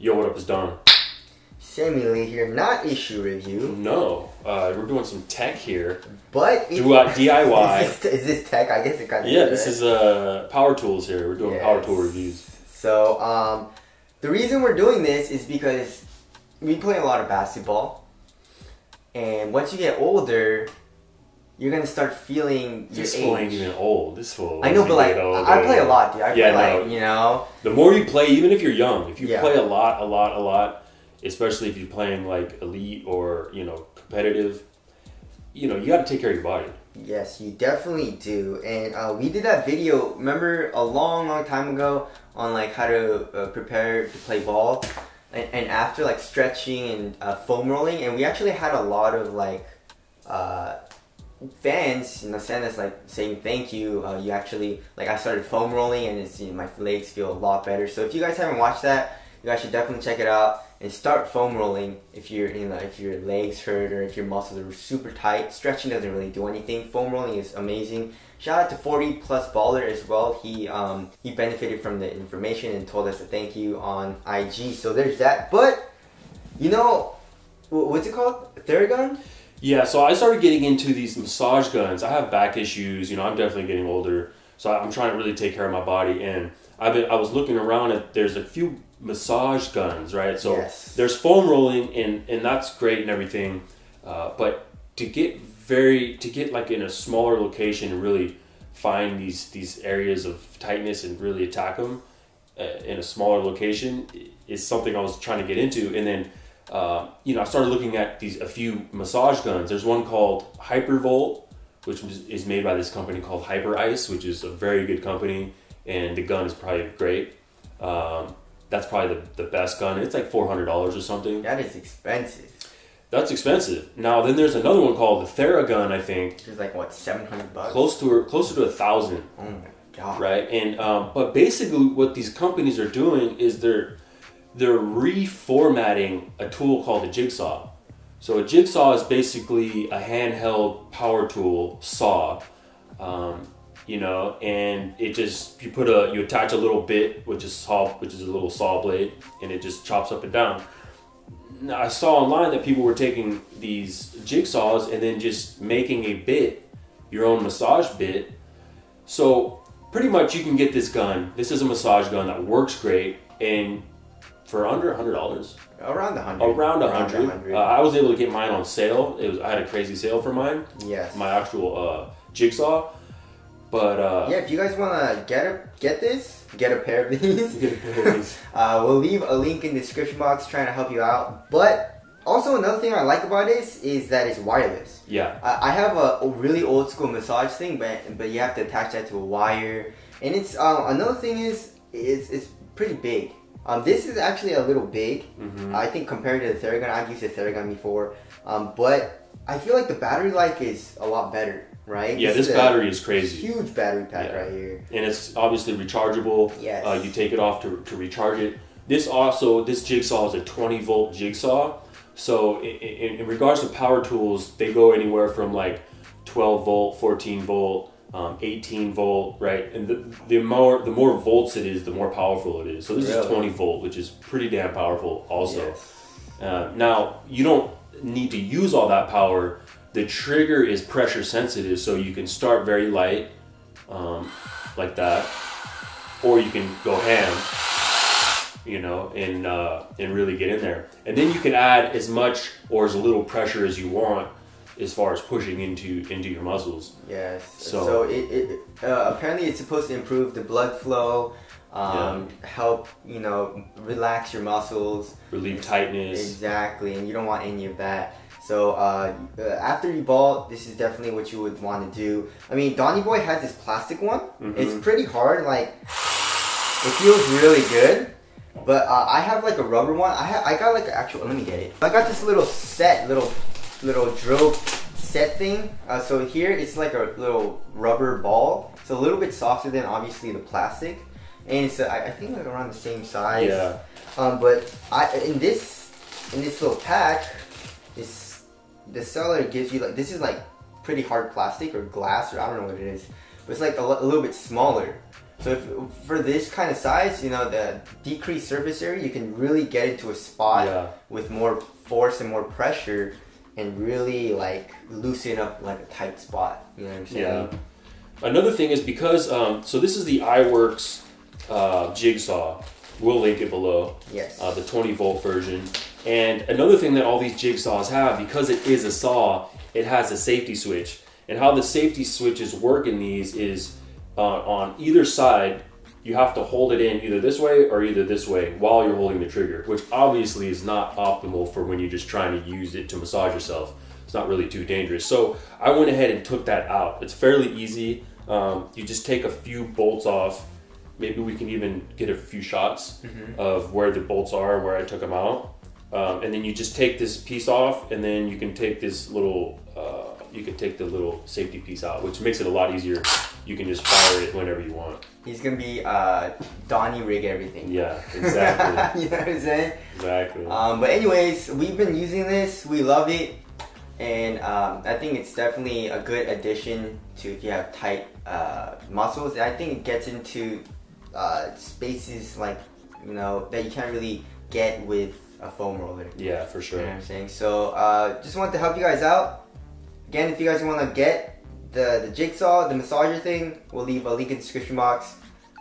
Yo, what up, is Don? Sammy Lee here, not issue review. No, we're doing some tech here. But DIY. Is this tech? I guess it kind of is. Yeah, this is power tools here. We're doing power tool reviews. So, the reason we're doing this is because we play a lot of basketball. And once you get older, you're going to start feeling your age. This fool ain't even old. This fool. I know, but like, I play a lot, dude. I play like, you know. The more you play, even if you're young, if you play a lot, especially if you're playing like elite or, you know, competitive, you know, you got to take care of your body. Yes, you definitely do. And we did that video, remember, a long time ago on like how to prepare to play ball. And after like stretching and foam rolling, and we actually had a lot of like fans, you know, send us like saying thank you. You actually, like, I started foam rolling and it's, you know, my legs feel a lot better. So if you guys haven't watched that, you guys should definitely check it out and start foam rolling if you're, you know, if your legs hurt or if your muscles are super tight. Stretching doesn't really do anything. Foam rolling is amazing. Shout out to 40 Plus Baller as well. He benefited from the information and told us a thank you on IG. So there's that. But you know, what's it called? Theragun? Yeah. So I started getting into these massage guns. I have back issues. You know, I'm definitely getting older, so I'm trying to really take care of my body. And I was looking around at, there's a few massage guns, right? So there's foam rolling, and that's great and everything, but to get like in a smaller location and really find these areas of tightness and really attack them in a smaller location is something I was trying to get into. And then you know, I started looking at a few massage guns. There's one called Hypervolt, which is made by this company called Hyper Ice, which is a very good company, and the gun is probably great. That's probably the best gun. It's like $400 or something. That is expensive. That's expensive. Now then, there's another one called the Theragun. I think it's like what, $700? Closer to 1,000. Oh my god! Right, and but basically, what these companies are doing is they're reformatting a tool called a jigsaw. So a jigsaw is basically a handheld power tool saw. You know, and it just, you attach a little bit, which is a little saw blade, and it just chops up and down. Now, I saw online that people were taking these jigsaws and then just making a bit, your own massage bit. So pretty much you can get this gun. This is a massage gun that works great, and for under $100. Around 100. Around 100. I was able to get mine on sale. I had a crazy sale for mine. Yes. My actual jigsaw. But yeah, if you guys want to get a pair of these, we'll leave a link in the description box trying to help you out. But also another thing I like about this is that it's wireless. Yeah. I have a really old school massage thing, but you have to attach that to a wire. And it's another thing is it's pretty big. This is actually a little big. I think compared to the Theragun. I've used the Theragun before, but I feel like the battery life is a lot better. Right? Yeah, this battery is crazy. Huge battery pack right here. And it's obviously rechargeable. Yes. You take it off to recharge it. This jigsaw is a 20-volt jigsaw. So in regards to power tools, they go anywhere from like 12 volt, 14 volt, 18 volt, right? And the more volts it is, the more powerful it is. So this is 20 volt, which is pretty damn powerful also. Yes. Now, you don't need to use all that power. The trigger is pressure sensitive, so you can start very light, like that, or you can go ham, you know, and really get in there. And then you can add as much or as little pressure as you want, as far as pushing into your muscles. Yes. So it apparently it's supposed to improve the blood flow, help, you know, relax your muscles, relieve tightness. Exactly, and you don't want any of that. So after you ball, this is definitely what you would want to do. I mean, Donny Boy has this plastic one. It's pretty hard. Like, it feels really good. But I have like a rubber one. I got like an actual. Let me get it. I got this little set, little drill set thing. So here it's like a little rubber ball. It's a little bit softer than obviously the plastic, and it's I think like around the same size. Yeah. But in this little pack, the seller gives you like, this is like pretty hard plastic or glass, or I don't know what it is, but it's like a little bit smaller. So for this kind of size, you know, the decreased surface area, you can really get into a spot with more force and more pressure, and really like loosen up like a tight spot. You know what I'm saying? Yeah. Another thing is because so this is the iWorks jigsaw. We'll link it below. Yes. The 20 volt version. And another thing that all these jigsaws have, because it is a saw, it has a safety switch. And how the safety switches work in these is on either side, you have to hold it in either this way or either this way while you're holding the trigger, which obviously is not optimal for when you're just trying to use it to massage yourself. It's not really too dangerous. So I went ahead and took that out. It's fairly easy. You just take a few bolts off. Maybe we can even get a few shots of where the bolts are, where I took them out. And then you just take this piece off, and then you can take this little, you can take the little safety piece out, which makes it a lot easier. You can just fire it whenever you want. He's gonna be Donnie rig everything. Yeah, exactly. You know what I'm saying? Exactly. But anyways, we've been using this. We love it. And I think it's definitely a good addition to if you have tight muscles. And I think it gets into spaces like, you know, that you can't really get with a foam roller. Yeah, for sure. You know what I'm saying? So just wanted to help you guys out. Again, if you guys want to get the jigsaw, the massager thing, we'll leave a link in the description box.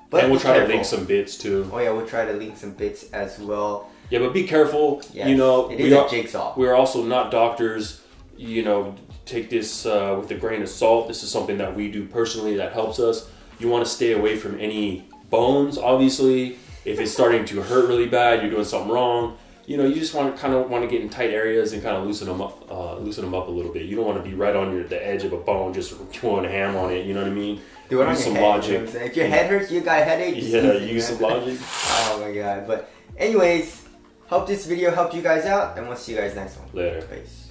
But and we'll try to link some bits too. Oh yeah, we'll try to link some bits as well. Yeah, but be careful. Yes, you know, it is a jigsaw. We're also not doctors. You know, take this with a grain of salt. This is something that we do personally that helps us. You want to stay away from any bones, obviously. If it's starting to hurt really bad, you're doing something wrong. You know, you just want to get in tight areas and kind of loosen them up a little bit. You don't want to be right on the edge of a bone, just going ham on it. You know what I mean? Do it use some logic. You know what I'm saying? If your head hurts, you got a headache. Yeah, use some logic. Oh my god! But anyways, hope this video helped you guys out, and we'll see you guys next one. Later. Peace.